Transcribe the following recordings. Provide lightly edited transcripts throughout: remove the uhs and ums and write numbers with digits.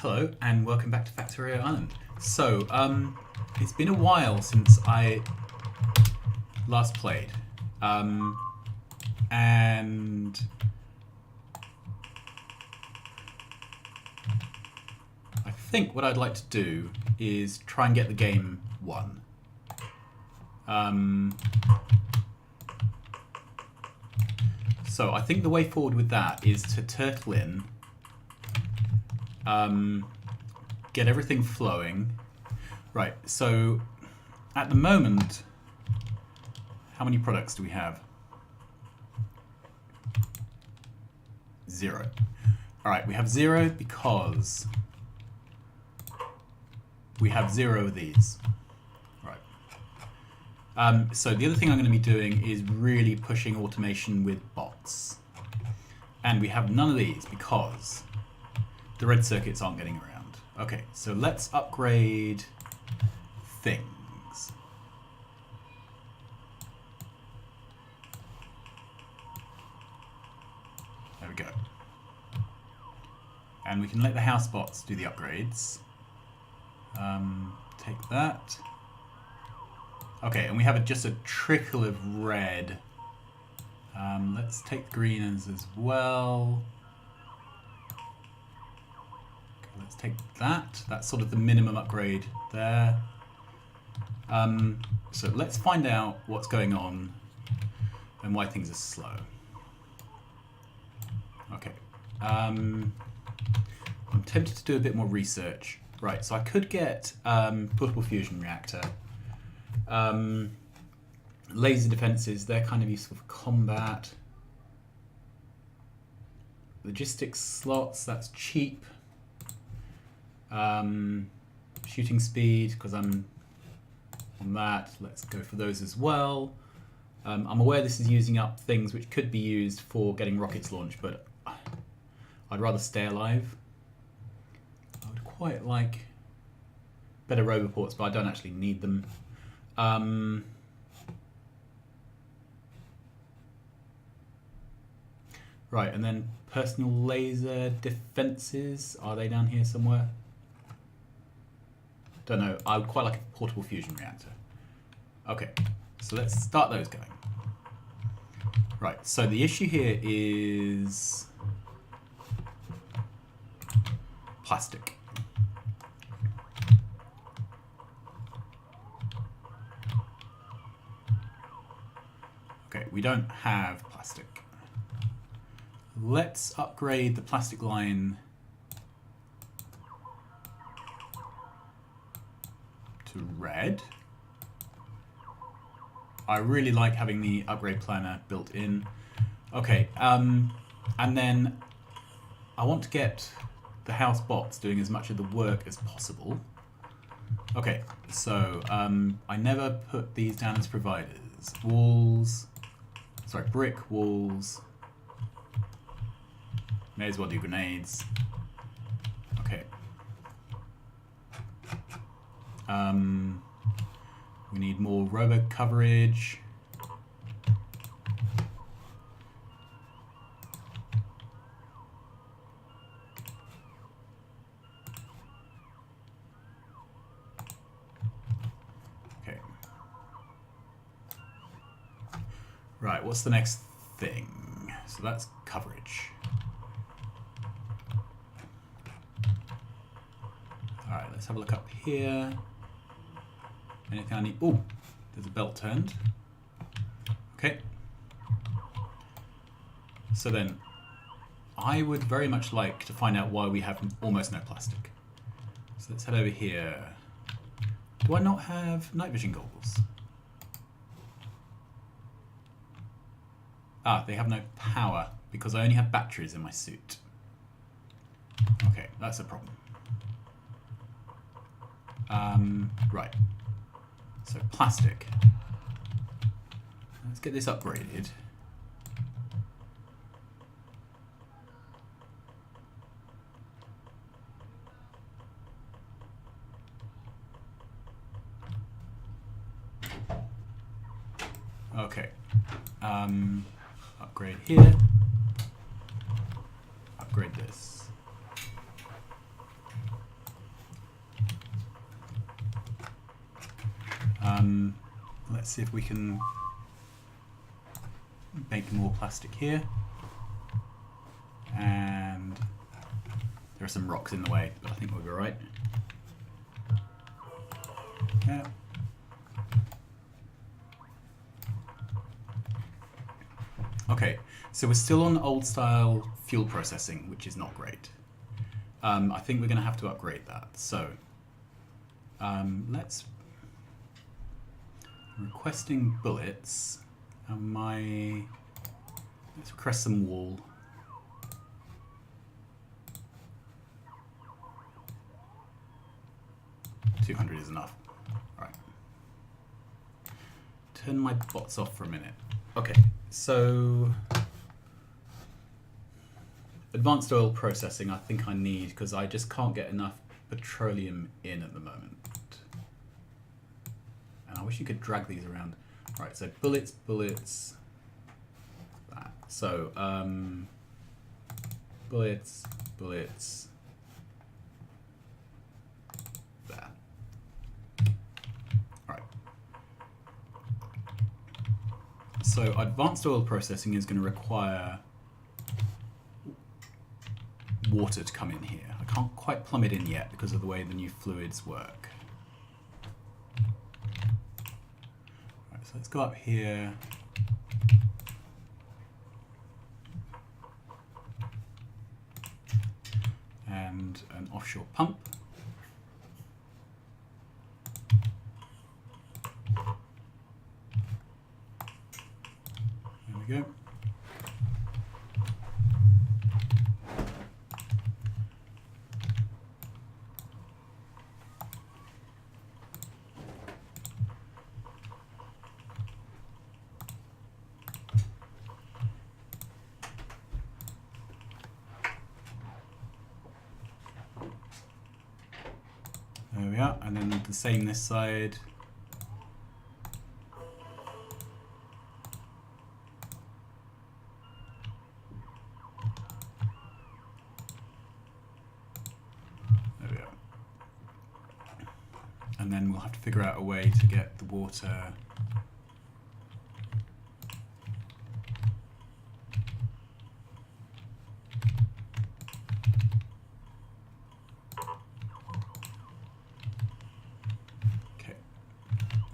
Hello and welcome back to Factorio Island. So, it's been a while since I last played, and I think what I'd like to do is try and get the game won. So I think the way forward with that is to turtle in, get everything flowing. Right, so at the moment, how many products do we have? 0. Alright, we have 0 because we have 0 of these. Right. So the other thing I'm going to be doing is really pushing automation with bots. And we have none of these because the red circuits aren't getting around. Okay, so let's upgrade things. There we go. And we can let the house bots do the upgrades. Take that. Okay, and we have just a trickle of red. Let's take the greens as well. Okay, let's take that. That's sort of the minimum upgrade there. So let's find out what's going on and why things are slow. Okay. I'm tempted to do a bit more research. Right, so I could get portable fusion reactor. Laser defenses, they're kind of useful for combat. Logistics slots, that's cheap. Shooting speed, because I'm on that. Let's go for those as well. I'm aware this is using up things which could be used for getting rockets launched, but I'd rather stay alive. I would quite like better roboports, but I don't actually need them. Right, and then personal laser defenses. Are they down here somewhere? Don't know. I would quite like a portable fusion reactor. Okay, so let's start those going. Right, so the issue here is plastic. Okay, we don't have plastic. Let's upgrade the plastic line to red. I really like having the upgrade planner built in. Okay, and then I want to get the house bots doing as much of the work as possible. Okay, so I never put these down as providers. Walls, sorry, brick walls. May as well do grenades. Okay. We need more robo coverage. Okay. Right, what's the next thing? So that's coverage. Alright, let's have a look up here. Anything I need? Oh, there's a belt turned. Okay. So then, I would very much like to find out why we have almost no plastic. So let's head over here. Do I not have night vision goggles? Ah, they have no power because I only have batteries in my suit. Okay, that's a problem. Right. So plastic. Let's get this upgraded. Okay. Upgrade here. Upgrade this. Let's see if we can make more plastic here. And there are some rocks in the way, but I think we'll be right. Yeah. Okay, so we're still on old style fuel processing, which is not great. I think we're going to have to upgrade that. So let's requesting bullets. Let's request some wool. 200 is enough. All right. Turn my bots off for a minute. Okay, so advanced oil processing I think I need because I just can't get enough petroleum in at the moment. And I wish you could drag these around. All right, so bullets, that. So bullets, there. All right. So advanced oil processing is going to require water to come in here. I can't quite plumb it in yet because of the way the new fluids work. Right, so let's go up here. And an offshore pump. There we go. There we are, and then the same this side. There we are. And then we'll have to figure out a way to get the water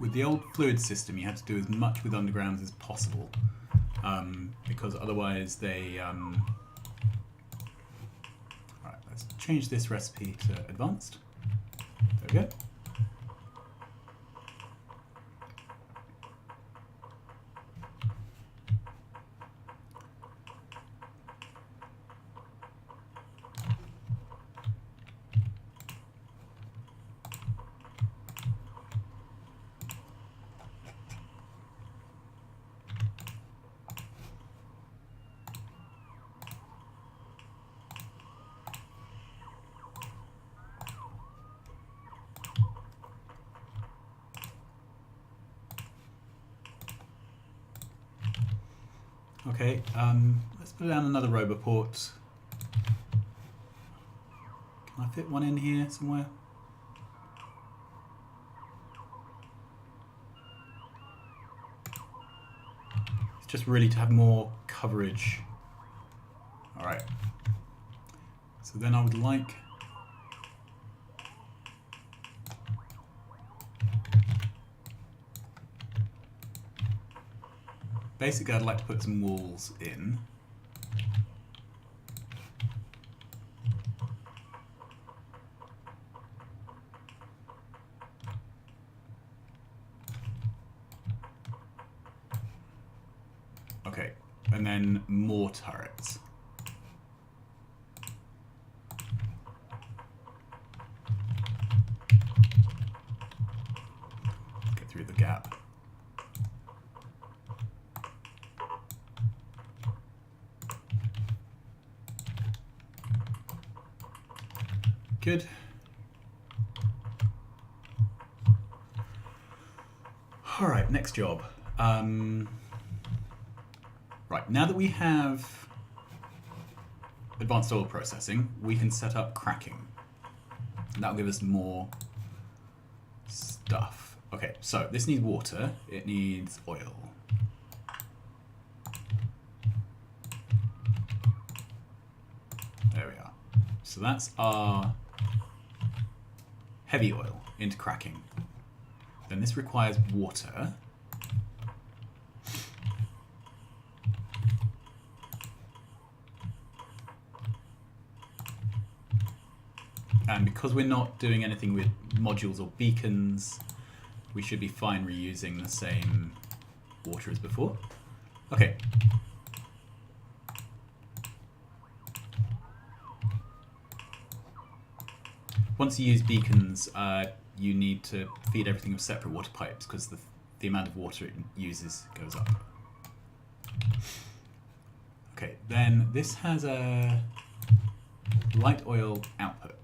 with the old fluid system. You had to do as much with undergrounds as possible because otherwise they Alright, let's change this recipe to advanced. There we go. Okay, let's put down another roboport. Can I fit one in here somewhere? It's just really to have more coverage. All right. So then I would like basically, I'd like to put some walls in. Okay, and then more turrets. Get through the gap. Good. All right, next job. Right, now that we have advanced oil processing, we can set up cracking. And that'll give us more stuff. Okay, so this needs water. It needs oil. There we are. So that's our heavy oil into cracking. Then this requires water. And because we're not doing anything with modules or beacons, we should be fine reusing the same water as before. Okay. Once you use beacons, you need to feed everything with separate water pipes because the amount of water it uses goes up. Okay, then this has a light oil output.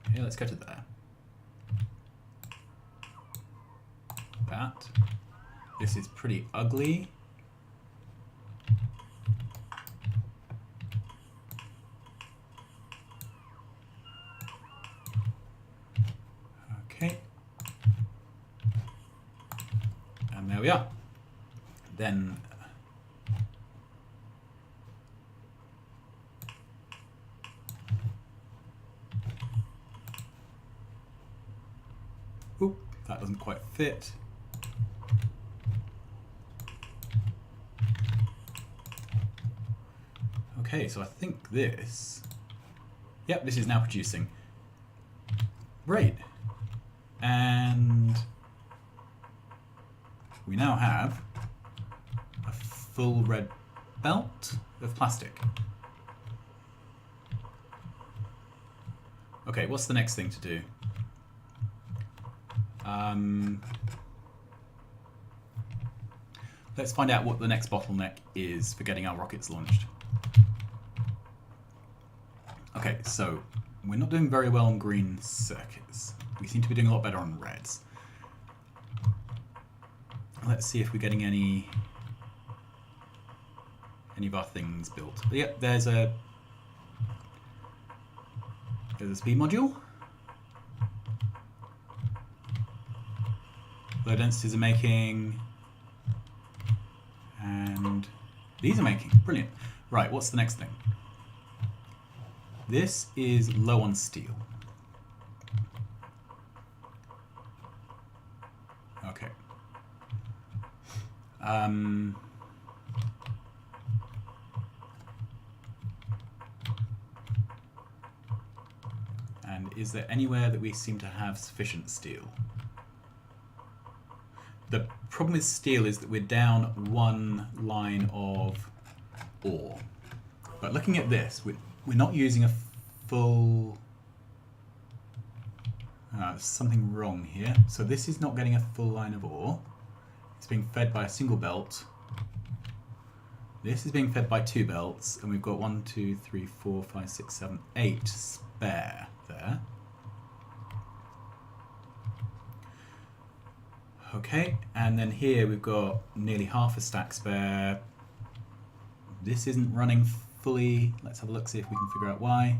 Okay, let's go to there. That. This is pretty ugly. Okay. And there we are. Then oop, that doesn't quite fit. Okay, so I think this, yep, this is now producing. Great. And we now have a full red belt of plastic. Okay, what's the next thing to do? Let's find out what the next bottleneck is for getting our rockets launched. Okay, so we're not doing very well on green circuits. We seem to be doing a lot better on reds. Let's see if we're getting any of our things built. Yep, there's a speed module. Low densities are making, and these are making. Brilliant. Right, what's the next thing? This is low on steel. Okay. And is there anywhere that we seem to have sufficient steel? The problem with steel is that we're down one line of ore. But looking at this, we're not using a full... there's something wrong here. So this is not getting a full line of ore. It's being fed by a single belt. This is being fed by two belts, and we've got 1, 2, 3, 4, 5, 6, 7, 8 spare there. Okay, and then here we've got nearly half a stack spare. This isn't running fully. Let's have a look, see if we can figure out why.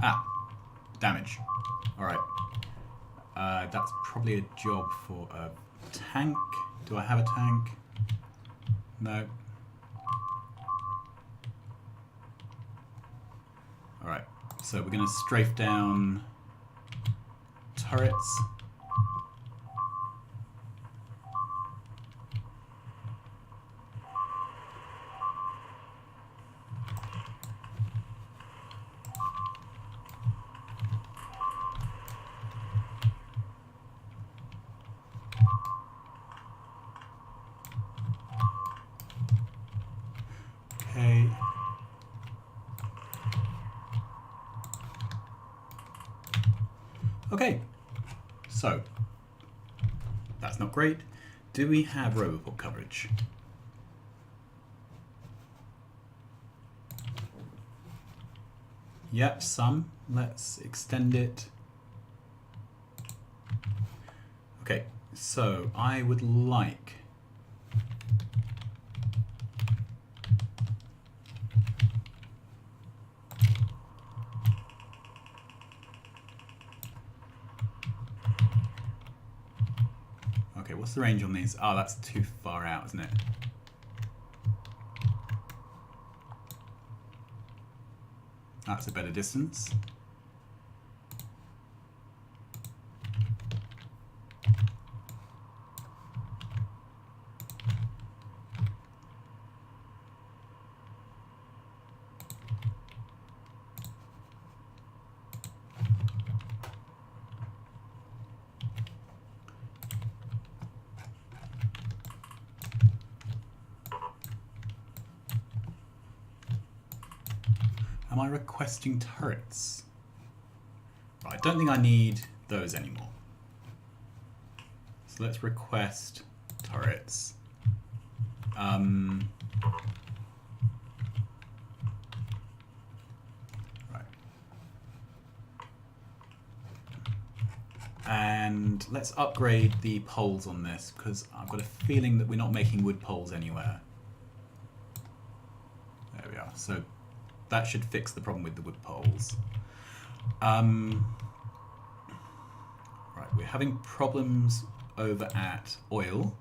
Ah, damage. All right. That's probably a job for a tank. Do I have a tank? No. All right, so we're going to strafe down turrets. Okay. Okay, so that's not great. Do we have Roboport coverage? Yep, some. Let's extend it. Okay, so I would like What's the range on these? Oh, that's too far out, isn't it? That's a better distance. Am I requesting turrets? I don't think I need those anymore. So let's request turrets. Right. And let's upgrade the poles on this because I've got a feeling that we're not making wood poles anywhere. There we are. So that should fix the problem with the wood poles. Right, we're having problems over at oil.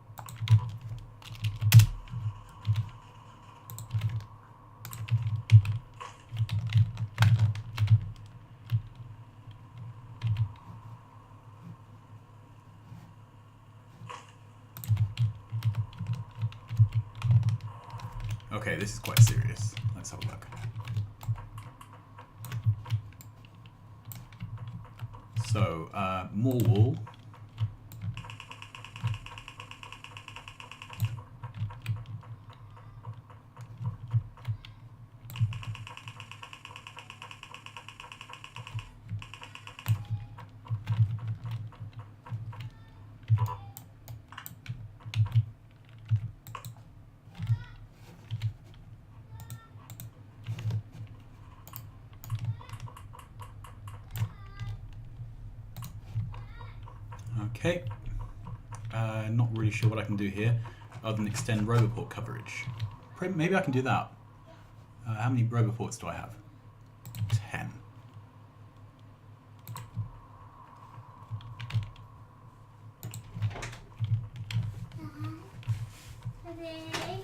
Okay, this is quite serious. Let's have a look. So, more wool. Okay, not really sure what I can do here other than extend Roboport coverage. Maybe I can do that. How many Roboports do I have? 10.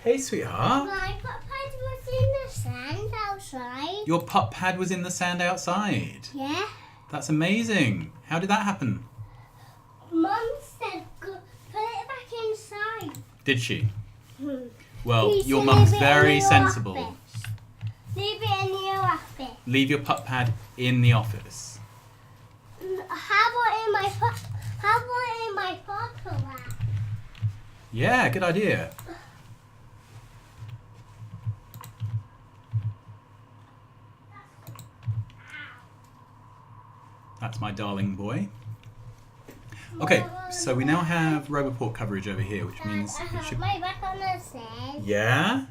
Hey, sweetheart. My pup pad was in the sand outside. Your pup pad was in the sand outside? Yeah. That's amazing. How did that happen? Mum said put it back inside. Did she? Well, Please your leave mum's it in very your sensible. office. Leave it in your office. Leave your pup pad in the office. How about in my photo lab? Yeah, good idea. That's my darling boy. Okay, so we now have Roboport coverage over here, which means I it have should... my back on the sand. Yeah?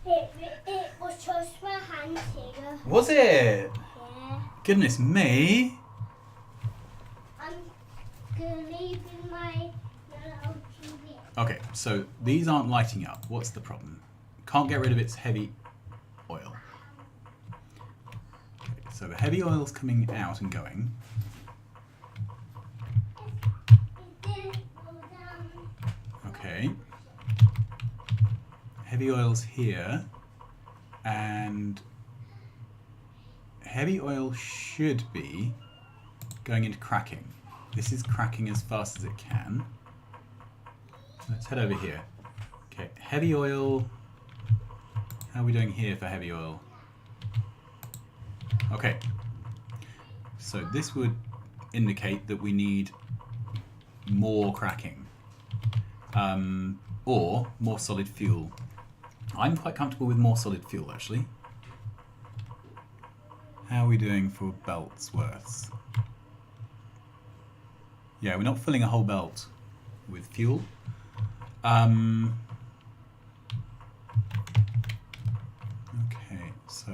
It was just my hand here. Was it? Yeah. Goodness me. I'm leaving my little TV. Okay, so these aren't lighting up. What's the problem? Can't get rid of its heavy oil. Okay, so the heavy oil's coming out and going. It didn't go down. Okay. Heavy oil's here. And heavy oil should be going into cracking. This is cracking as fast as it can. Let's head over here. Okay, heavy oil. How are we doing here for heavy oil? Okay. So this would indicate that we need more cracking. Or more solid fuel. I'm quite comfortable with more solid fuel, actually. How are we doing for belts worths? Yeah, we're not filling a whole belt with fuel. Okay, so...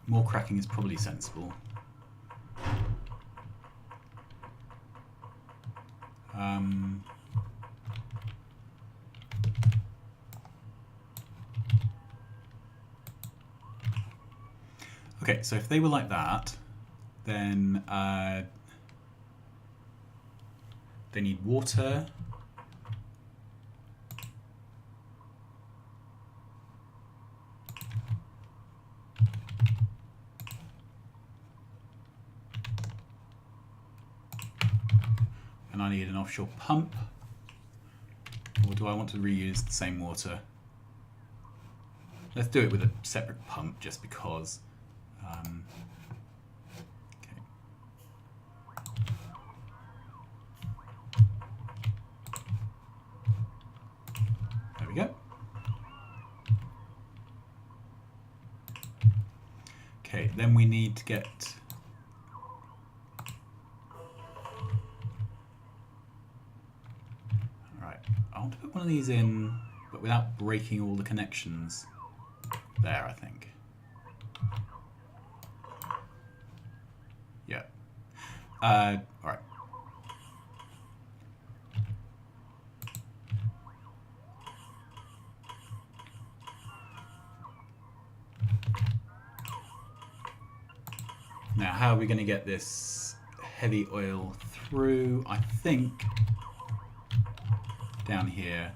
more cracking is probably sensible. Okay, so if they were like that, then they need water. And I need an offshore pump. Or do I want to reuse the same water? Let's do it with a separate pump just because. Okay. There we go. Okay, then we need to get I want to put one of these in, but without breaking all the connections. There, I think. Yeah. All right. Now, how are we going to get this heavy oil through? I think down here.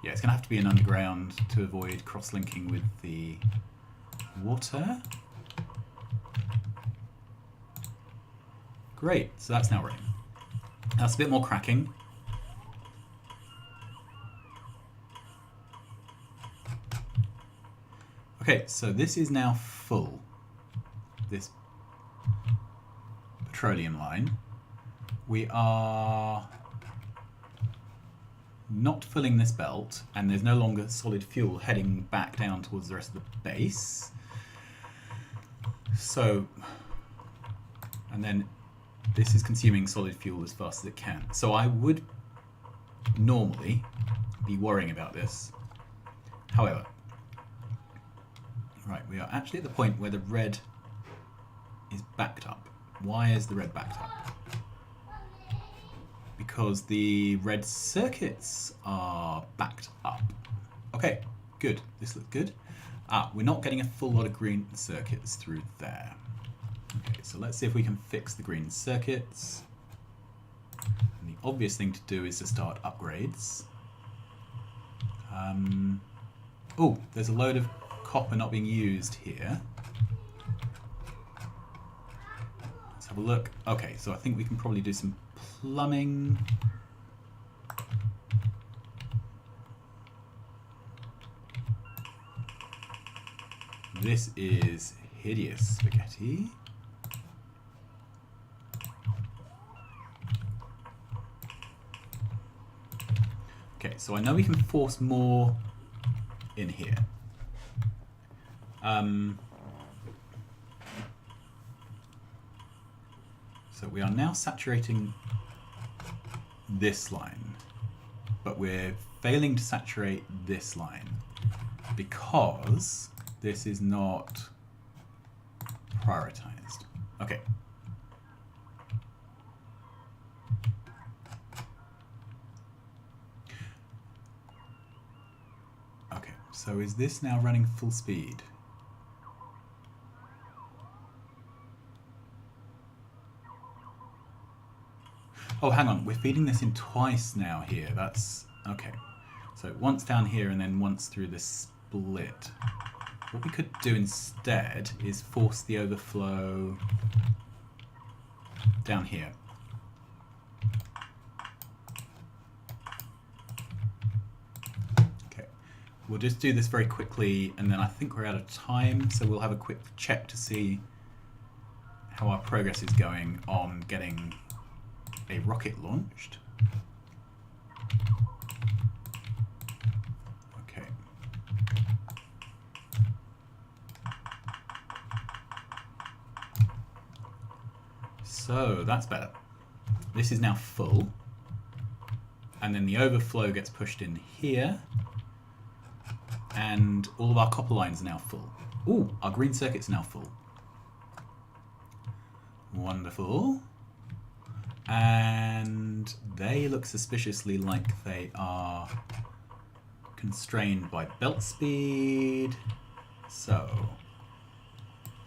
Yeah, it's going to have to be an underground to avoid cross-linking with the water. Great, so that's now running. That's a bit more cracking. Okay, so this is now full. This petroleum line. We are not filling this belt, and there's no longer solid fuel heading back down towards the rest of the base. So, and then this is consuming solid fuel as fast as it can. So I would normally be worrying about this. However, right, we are actually at the point where the red is backed up. Why is the red backed up? Because the red circuits are backed up. Okay, good. This looks good. We're not getting a full lot of green circuits through there. Okay, so let's see if we can fix the green circuits. And the obvious thing to do is to start upgrades. Oh, there's a load of copper not being used here. Let's have a look. Okay, so I think we can probably do some plumbing. This is hideous spaghetti. Okay, so I know we can force more in here. So we are now saturating this line, but we're failing to saturate this line because this is not prioritized. Okay. Okay, so is this now running full speed? Oh, hang on, we're feeding this in twice now here. That's okay. So once down here and then once through this split. What we could do instead is force the overflow down here. Okay, we'll just do this very quickly and then I think we're out of time, so we'll have a quick check to see how our progress is going on getting a rocket launched. Okay. So that's better. This is now full. And then the overflow gets pushed in here. And all of our copper lines are now full. Ooh, our green circuit's now full. Wonderful. And they look suspiciously like they are constrained by belt speed. So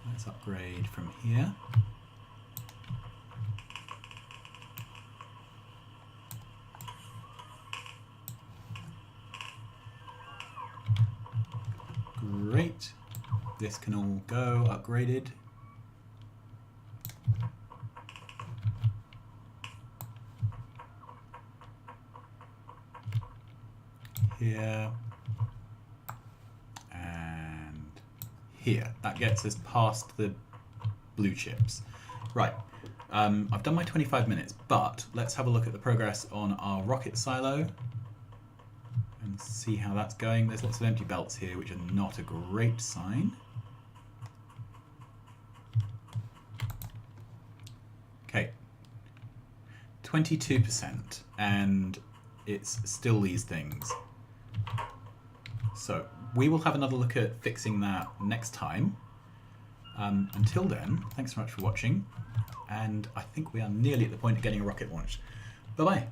let's upgrade from here. Great. This can all go upgraded. Here. And here. That gets us past the blue chips. Right. I've done my 25 minutes, but let's have a look at the progress on our rocket silo and see how that's going. There's lots of empty belts here, which are not a great sign. Okay, 22%, and it's still these things. So we will have another look at fixing that next time. Until then, thanks so much for watching, and I think we are nearly at the point of getting a rocket launched. Bye-bye.